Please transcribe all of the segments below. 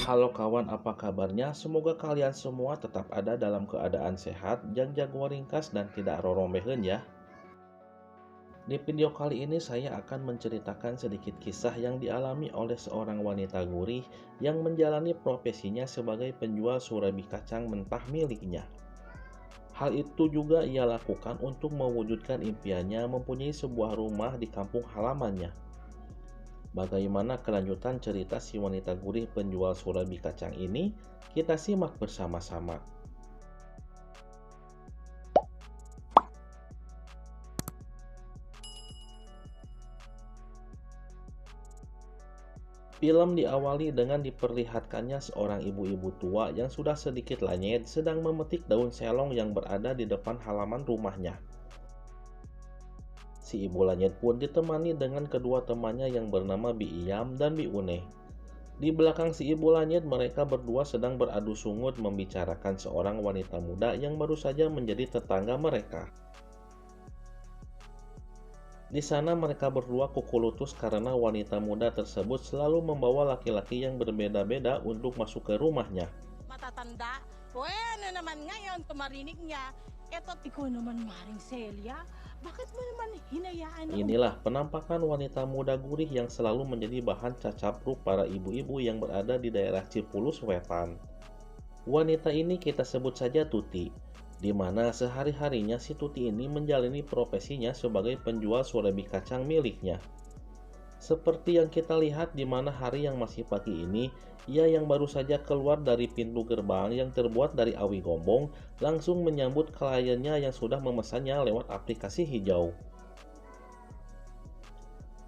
Halo kawan, apa kabarnya? Semoga kalian semua tetap ada dalam keadaan sehat, jang jago ringkas dan tidak roromehen ya. Di video kali ini saya akan menceritakan sedikit kisah yang dialami oleh seorang wanita gurih yang menjalani profesinya sebagai penjual surabi kacang mentah miliknya. Hal itu juga ia lakukan untuk mewujudkan impiannya mempunyai sebuah rumah di kampung halamannya. Bagaimana kelanjutan cerita si wanita gurih penjual surabi kacang ini? Kita simak bersama-sama. Film diawali dengan diperlihatkannya seorang ibu-ibu tua yang sudah sedikit lanyet sedang memetik daun selong yang berada di depan halaman rumahnya. Si ibu lanyet pun ditemani dengan kedua temannya yang bernama Bi Iyam dan Bi Uneh. Di belakang si ibu lanyet, mereka berdua sedang beradu sungut membicarakan seorang wanita muda yang baru saja menjadi tetangga mereka. Di sana mereka berdua kukulutus karena wanita muda tersebut selalu membawa laki-laki yang berbeda-beda untuk masuk ke rumahnya. Matatanda, bueno naman ngayon tumarinig niya, eto ikaw naman Maring Celia, bakit mo naman hinayaan na Inilah penampakan wanita muda gurih yang selalu menjadi bahan cacapruk para ibu-ibu yang berada di daerah Cipulus Wetan. Wanita ini kita sebut saja Tuti, di mana sehari-harinya si Tuti ini menjalani profesinya sebagai penjual surabi kacang miliknya. Seperti yang kita lihat di mana hari yang masih pagi ini, ia yang baru saja keluar dari pintu gerbang yang terbuat dari awi gombong langsung menyambut kliennya yang sudah memesannya lewat aplikasi hijau.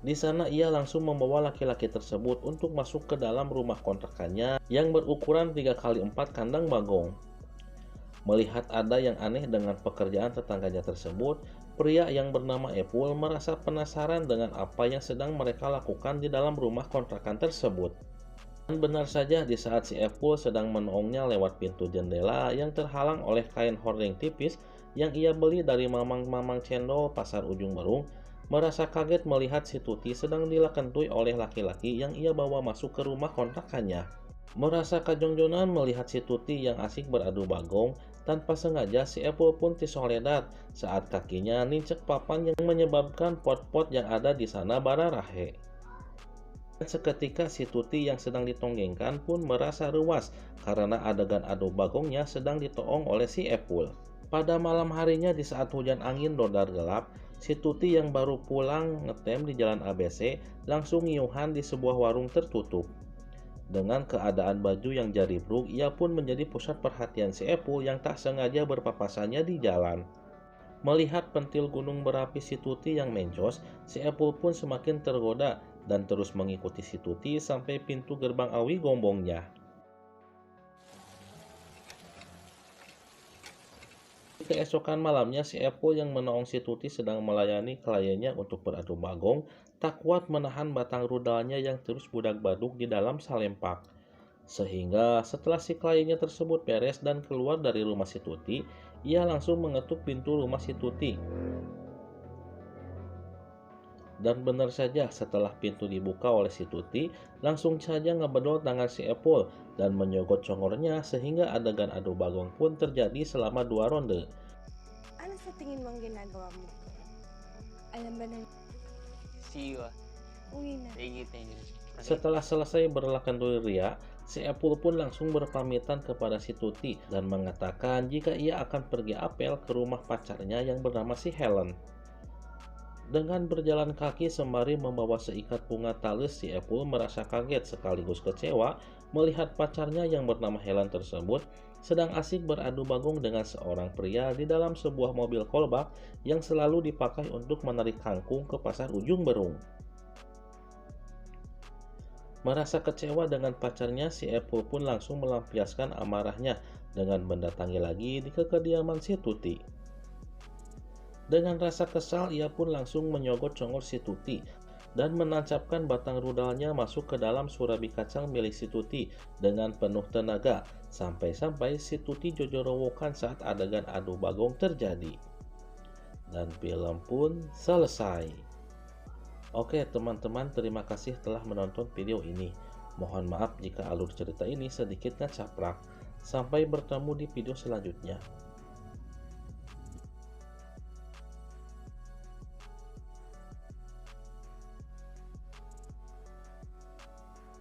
Di sana ia langsung membawa laki-laki tersebut untuk masuk ke dalam rumah kontrakannya yang berukuran 3x4 kandang bagong. Melihat ada yang aneh dengan pekerjaan tetangganya tersebut, pria yang bernama Epul merasa penasaran dengan apa yang sedang mereka lakukan di dalam rumah kontrakan tersebut. Dan benar saja, di saat si Epul sedang menolongnya lewat pintu jendela yang terhalang oleh kain hordeng tipis yang ia beli dari mamang-mamang cendol pasar Ujung Berung, merasa kaget melihat si Tuti sedang dilakentui oleh laki-laki yang ia bawa masuk ke rumah kontrakannya. Merasa kajongjonan melihat si Tuti yang asik beradu bagong, tanpa sengaja si Epul pun tisoledat saat kakinya nincek papan yang menyebabkan pot-pot yang ada di sana bararahe. Dan seketika si Tuti yang sedang ditonggengkan pun merasa ruas karena adegan adu bagongnya sedang ditoong oleh si Epul. Pada malam harinya di saat hujan angin dodar gelap, si Tuti yang baru pulang ngetem di jalan ABC langsung ngiuhan di sebuah warung tertutup. Dengan keadaan baju yang jaribruk, ia pun menjadi pusat perhatian si Epul yang tak sengaja berpapasannya di jalan. Melihat pentil gunung berapi si Tuti yang mencos, si Epul pun semakin tergoda dan terus mengikuti si Tuti sampai pintu gerbang awi gombongnya. Keesokan malamnya, si Epul yang menolong si Tuti sedang melayani kliennya untuk beradu bagong, tak kuat menahan batang rudalnya yang terus budak-baduk di dalam salempak. Sehingga setelah si kliennya tersebut beres dan keluar dari rumah si Tuti, ia langsung mengetuk pintu rumah si Tuti. Dan benar saja, setelah pintu dibuka oleh si Tuti, langsung saja ngebedol tangan si Epul dan menyogok congornya sehingga adegan adu bagong pun terjadi selama 2 ronde. Ano sa tingin mo ang ginagawa mo? Alam ba na Siwa. uwi na? Thank you. Setelah selesai berlakon ria, si Epul pun langsung berpamitan kepada si Tuti dan mengatakan jika ia akan pergi apel ke rumah pacarnya yang bernama si Helen. Dengan berjalan kaki sembari membawa seikat bunga talus, si Epul merasa kaget sekaligus kecewa melihat pacarnya yang bernama Helen tersebut sedang asik beradu bagong dengan seorang pria di dalam sebuah mobil kolbak yang selalu dipakai untuk menarik kangkung ke pasar Ujung Berung. Merasa kecewa dengan pacarnya, si Epul pun langsung melampiaskan amarahnya dengan mendatangi lagi di kediaman si Tuti. Dengan rasa kesal, ia pun langsung menyogok congor si Tuti dan menancapkan batang rudalnya masuk ke dalam surabi kacang milik si Tuti dengan penuh tenaga, sampai-sampai si Tuti jojorowokan saat adegan adu bagong terjadi. Dan film pun selesai. Oke teman-teman, terima kasih telah menonton video ini. Mohon maaf jika alur cerita ini sedikit ngacaprak. Sampai bertemu di video selanjutnya.